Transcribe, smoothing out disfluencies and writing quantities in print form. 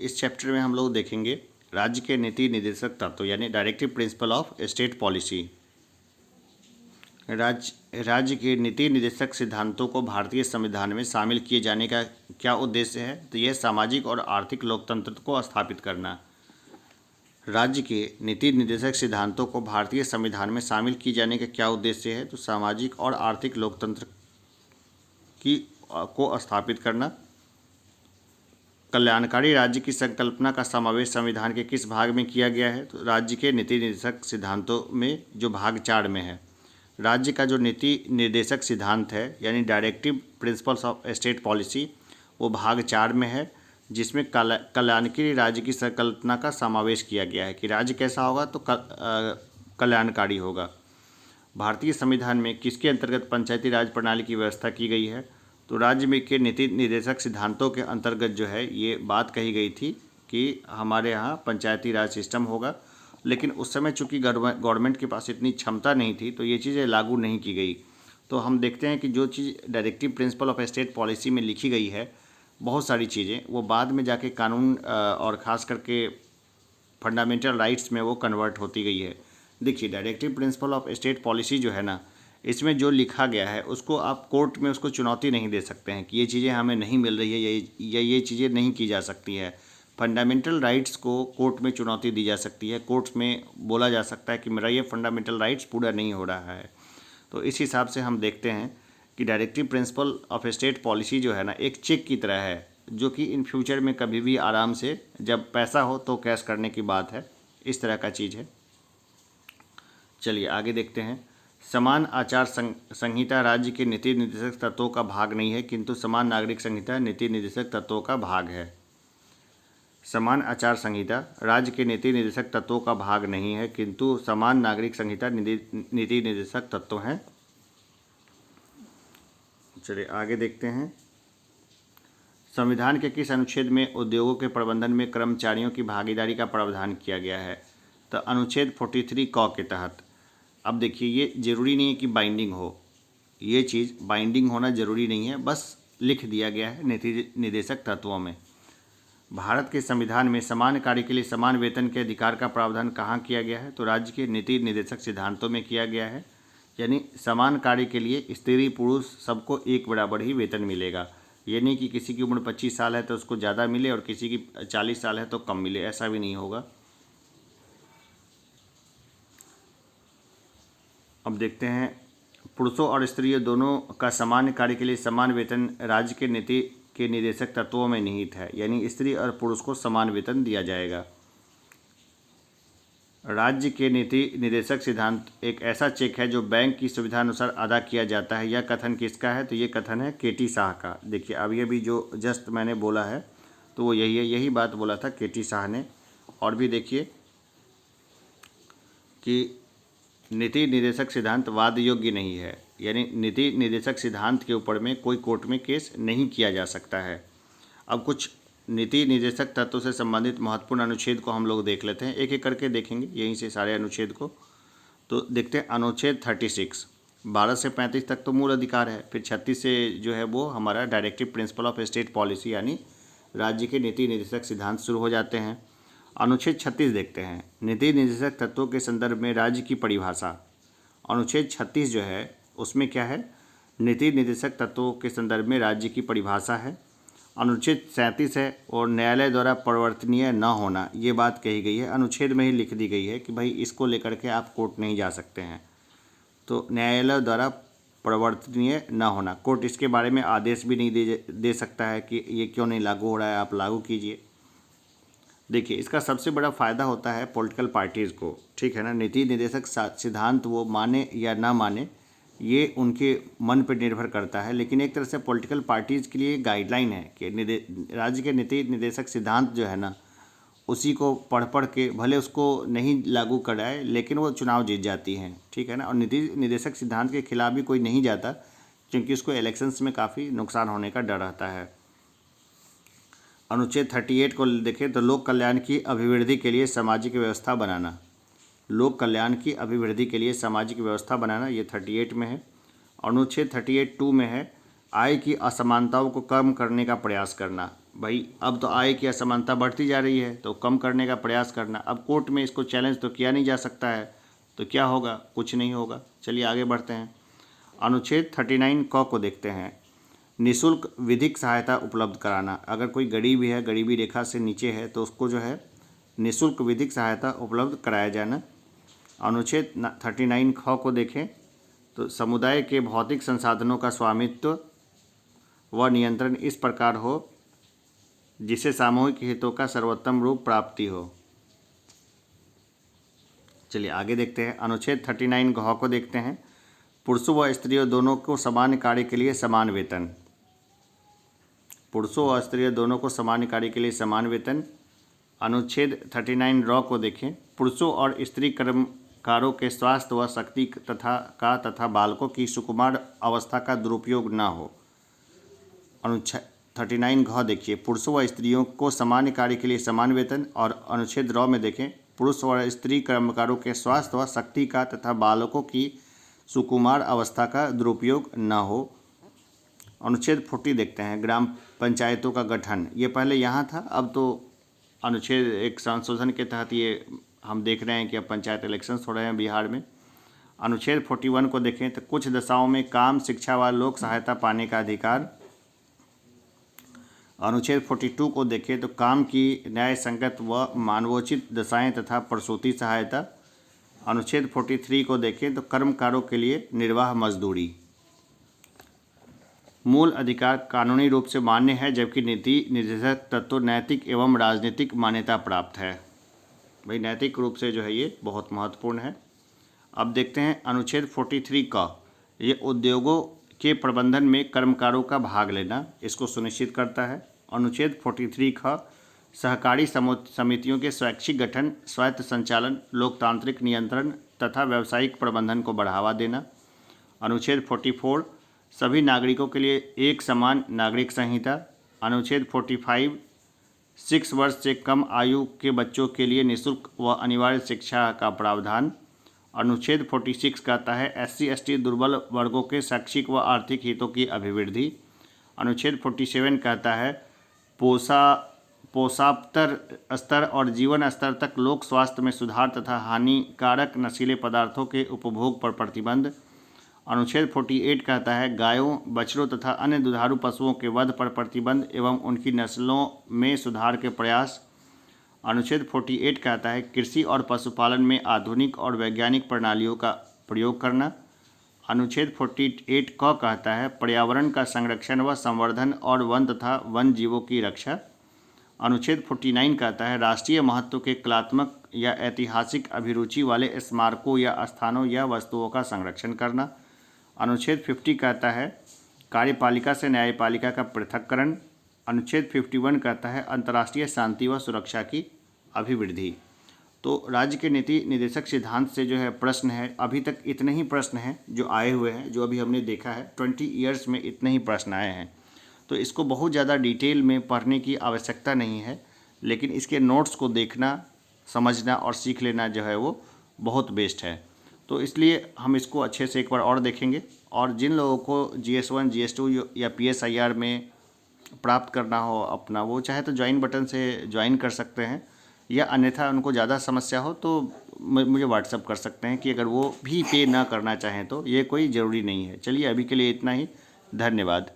इस चैप्टर में हम लोग देखेंगे राज्य के नीति निर्देशक तत्व यानी directive principle of state policy. राज्य के नीति निर्देशक सिद्धांतों को भारतीय संविधान में शामिल किए जाने का क्या उद्देश्य है? तो यह सामाजिक और आर्थिक लोकतंत्र को स्थापित करना। राज्य के नीति निर्देशक सिद्धांतों को भारतीय संविधान में शामिल किए जाने का क्या उद्देश्य है? तो सामाजिक और आर्थिक लोकतंत्र को स्थापित करना। कल्याणकारी राज्य की संकल्पना का समावेश संविधान के किस भाग में किया गया है? तो राज्य के नीति निर्देशक सिद्धांतों में जो भाग 4 में है। राज्य का जो नीति निर्देशक सिद्धांत है यानी directive principles of state policy, वो भाग 4 में है, जिसमें कल्याणकारी राज्य की संकल्पना का समावेश किया गया है कि राज्य कैसा होगा तो कल्याणकारी होगा। भारतीय संविधान में किसके अंतर्गत पंचायती राज प्रणाली की व्यवस्था की गई है? तो राज्य में के नीति निर्देशक सिद्धांतों के अंतर्गत जो है ये बात कही गई थी कि हमारे यहाँ पंचायती राज सिस्टम होगा, लेकिन उस समय चूंकि गवर्नमेंट के पास इतनी क्षमता नहीं थी तो ये चीज़ें लागू नहीं की गई। तो हम देखते हैं कि जो चीज़ directive principle of state policy में लिखी गई है, बहुत सारी चीज़ें वो बाद में जाके कानून और ख़ास करके फंडामेंटल राइट्स में वो कन्वर्ट होती गई है। देखिए, directive principle of state policy जो है ना, इसमें जो लिखा गया है उसको आप कोर्ट में उसको चुनौती नहीं दे सकते हैं कि ये चीज़ें हमें नहीं मिल रही है या ये चीज़ें नहीं की जा सकती है। फंडामेंटल राइट्स को कोर्ट में चुनौती दी जा सकती है, कोर्ट में बोला जा सकता है कि मेरा ये फंडामेंटल राइट्स पूरा नहीं हो रहा है। तो इस हिसाब से हम देखते हैं कि directive principle of state policy जो है ना, एक चेक की तरह है जो कि इन फ्यूचर में कभी भी आराम से जब पैसा हो तो कैश करने की बात है, इस तरह का चीज़ है। चलिए आगे देखते हैं। समान आचार संहिता राज्य के नीति निर्देशक तत्वों का भाग नहीं है, किंतु समान नागरिक संहिता नीति निर्देशक तत्वों का भाग है। समान आचार संहिता राज्य के नीति निर्देशक तत्वों का भाग नहीं है, किंतु समान नागरिक संहिता नीति निर्देशक तत्व हैं। चलिए आगे देखते हैं। संविधान के किस अनुच्छेद में उद्योगों के प्रबंधन में कर्मचारियों की भागीदारी का प्रावधान किया गया है? तो अनुच्छेद 43 क के तहत। अब देखिए, ये जरूरी नहीं है कि बाइंडिंग हो, ये चीज़ बाइंडिंग होना जरूरी नहीं है, बस लिख दिया गया है नीति निर्देशक तत्वों में। भारत के संविधान में समान कार्य के लिए समान वेतन के अधिकार का प्रावधान कहाँ किया गया है? तो राज्य के नीति निर्देशक सिद्धांतों में किया गया है, यानी समान कार्य के लिए स्त्री पुरुष सबको एक बराबर ही वेतन मिलेगा। ये नहीं कि किसी की उम्र 25 साल है तो उसको ज़्यादा मिले और किसी की 40 साल है तो कम मिले, ऐसा भी नहीं होगा। अब देखते हैं, पुरुषों और स्त्रियों दोनों का समान कार्य के लिए समान वेतन राज्य के नीति के निर्देशक तत्वों में निहित है, यानी स्त्री और पुरुष को समान वेतन दिया जाएगा। राज्य के नीति निर्देशक सिद्धांत एक ऐसा चेक है जो बैंक की सुविधा अनुसार अदा किया जाता है। यह कथन किसका है? तो ये कथन है केटी शाह का। देखिए, अभी अभी जो जस्ट मैंने बोला है तो वो यही है, यही बात बोला था केटी शाह ने। और भी देखिए कि नीति निर्देशक सिद्धांत वाद योग्य नहीं है, यानी नीति निर्देशक सिद्धांत के ऊपर में कोई कोर्ट में केस नहीं किया जा सकता है। अब कुछ नीति निर्देशक तत्व से संबंधित महत्वपूर्ण अनुच्छेद को हम लोग देख लेते हैं, एक एक करके देखेंगे यहीं से सारे अनुच्छेद को। तो देखते हैं अनुच्छेद 36, 12 से 35 तक तो मूल अधिकार है, फिर 36 से जो है वो हमारा directive principle of state policy यानी राज्य के नीति निर्देशक सिद्धांत शुरू हो जाते हैं। अनुच्छेद 36 देखते हैं, नीति निर्देशक तत्वों के संदर्भ में राज्य की परिभाषा। अनुच्छेद 36 जो है उसमें क्या है? नीति निर्देशक तत्वों के संदर्भ में राज्य की परिभाषा है। अनुच्छेद 37 है और न्यायालय द्वारा परिवर्तनीय न होना, ये बात कही गई है, अनुच्छेद में ही लिख दी गई है कि भाई इसको लेकर के आप कोर्ट नहीं जा सकते हैं। तो न्यायालय द्वारा परिवर्तनीय न होना, कोर्ट इसके बारे में आदेश भी नहीं दे सकता है कि ये क्यों नहीं लागू हो रहा है, आप लागू कीजिए। देखिए, इसका सबसे बड़ा फ़ायदा होता है पॉलिटिकल पार्टीज़ को, ठीक है ना। नीति निर्देशक सिद्धांत वो माने या ना माने ये उनके मन पर निर्भर करता है, लेकिन एक तरह से पॉलिटिकल पार्टीज़ के लिए गाइडलाइन है कि राज्य के नीति निर्देशक सिद्धांत जो है ना, उसी को पढ़ के भले उसको नहीं लागू कराए लेकिन वो चुनाव जीत जाती हैं, ठीक है ना। और नीति निर्देशक सिद्धांत के खिलाफ भी कोई नहीं जाता क्योंकि उसको इलेक्शंस में काफ़ी नुकसान होने का डर रहता है। अनुच्छेद 38 को देखें तो लोक कल्याण की अभिवृद्धि के लिए सामाजिक व्यवस्था बनाना, लोक कल्याण की अभिवृद्धि के लिए सामाजिक व्यवस्था बनाना, ये 38 में है। अनुच्छेद 38(2) में है आय की असमानताओं को कम करने का प्रयास करना। भाई अब तो आय की असमानता बढ़ती जा रही है, तो कम करने का प्रयास करना। अब कोर्ट में इसको चैलेंज तो किया नहीं जा सकता है, तो क्या होगा? कुछ नहीं होगा। चलिए आगे बढ़ते हैं। अनुच्छेद 39 क को देखते हैं। निःशुल्क विधिक सहायता उपलब्ध कराना। अगर कोई गरीबी है, गरीबी रेखा से नीचे है, तो उसको जो है निःशुल्क विधिक सहायता उपलब्ध कराया जाना। अनुच्छेद 39 ख को देखें तो समुदाय के भौतिक संसाधनों का स्वामित्व व नियंत्रण इस प्रकार हो जिससे सामूहिक हितों का सर्वोत्तम रूप प्राप्ति हो। चलिए आगे देखते हैं। अनुच्छेद 39 घ को देखते हैं। पुरुषों व स्त्रियों दोनों को समान कार्य के लिए समान वेतन। पुरुषों व स्त्रियों दोनों को समान कार्य के लिए समान वेतन। अनुच्छेद 39 र को देखें। पुरुषों और स्त्री कर्मकारों के स्वास्थ्य व शक्ति तथा बालकों की सुकुमार अवस्था का दुरुपयोग न हो। अनुच्छेद 39 घ देखिए, पुरुषों व स्त्रियों को समान कार्य के लिए समान वेतन। और अनुच्छेद र में देखें, पुरुष और स्त्री कर्मकारों के स्वास्थ्य व शक्ति का तथा बालकों की सुकुमार अवस्था का दुरुपयोग न हो। अनुच्छेद 40 देखते हैं। ग्राम पंचायतों का गठन। ये पहले यहाँ था, अब तो अनुच्छेद एक संशोधन के तहत ये हम देख रहे हैं कि अब पंचायत इलेक्शंस हो रहे हैं बिहार में। अनुच्छेद 41 को देखें तो कुछ दशाओं में काम, शिक्षा व लोक सहायता पाने का अधिकार। अनुच्छेद 42 को देखें तो काम की न्याय संगत व मानवोचित दशाएं तथा प्रसूति सहायता। अनुच्छेद 43 को देखें तो कर्मकारों के लिए निर्वाह मजदूरी। मूल अधिकार कानूनी रूप से मान्य है, जबकि नीति निर्देशक तत्व नैतिक एवं राजनीतिक मान्यता प्राप्त है। भाई नैतिक रूप से जो है ये बहुत महत्वपूर्ण है। अब देखते हैं अनुच्छेद 43 का। ये उद्योगों के प्रबंधन में कर्मकारों का भाग लेना इसको सुनिश्चित करता है। अनुच्छेद 43 का सहकारी समितियों के स्वैच्छिक गठन, स्वायत्त संचालन, लोकतांत्रिक नियंत्रण तथा व्यावसायिक प्रबंधन को बढ़ावा देना। अनुच्छेद 44 सभी नागरिकों के लिए एक समान नागरिक संहिता। अनुच्छेद 45 6 वर्ष से कम आयु के बच्चों के लिए निःशुल्क व अनिवार्य शिक्षा का प्रावधान। अनुच्छेद 46 कहता है SC/ST दुर्बल वर्गों के शैक्षिक व आर्थिक हितों की अभिवृद्धि। अनुच्छेद 47 कहता है पोषास्तर स्तर और जीवन स्तर तक लोक स्वास्थ्य में सुधार तथा हानिकारक नशीले पदार्थों के उपभोग पर प्रतिबंध। अनुच्छेद 48 कहता है गायों, बछड़ों तथा अन्य दुधारू पशुओं के वध पर प्रतिबंध एवं उनकी नस्लों में सुधार के प्रयास। अनुच्छेद 48 कहता है कृषि और पशुपालन में आधुनिक और वैज्ञानिक प्रणालियों का प्रयोग करना। अनुच्छेद 48 क कहता है पर्यावरण का संरक्षण व संवर्धन और वन तथा वन जीवों की रक्षा। अनुच्छेद 49 कहता है राष्ट्रीय महत्व के कलात्मक या ऐतिहासिक अभिरुचि वाले स्मारकों या स्थानों या वस्तुओं का संरक्षण करना। अनुच्छेद 50 कहता है कार्यपालिका से न्यायपालिका का पृथक्करण। अनुच्छेद 51 कहता है अंतर्राष्ट्रीय शांति व सुरक्षा की अभिवृद्धि। तो राज्य के नीति निर्देशक सिद्धांत से जो है प्रश्न है, अभी तक इतने ही प्रश्न हैं जो आए हुए हैं, जो अभी हमने देखा है 20 ईयर्स में इतने ही प्रश्न आए हैं। तो इसको बहुत ज़्यादा डिटेल में पढ़ने की आवश्यकता नहीं है, लेकिन इसके नोट्स को देखना, समझना और सीख लेना जो है वो बहुत बेस्ट है। तो इसलिए हम इसको अच्छे से एक बार और देखेंगे। और जिन लोगों को GS1 GS2 या PSIR में प्राप्त करना हो अपना, वो चाहे तो ज्वाइन बटन से ज्वाइन कर सकते हैं, या अन्यथा उनको ज़्यादा समस्या हो तो मुझे व्हाट्सअप कर सकते हैं कि अगर वो भी पे ना करना चाहें तो ये कोई ज़रूरी नहीं है। चलिए अभी के लिए इतना ही। धन्यवाद।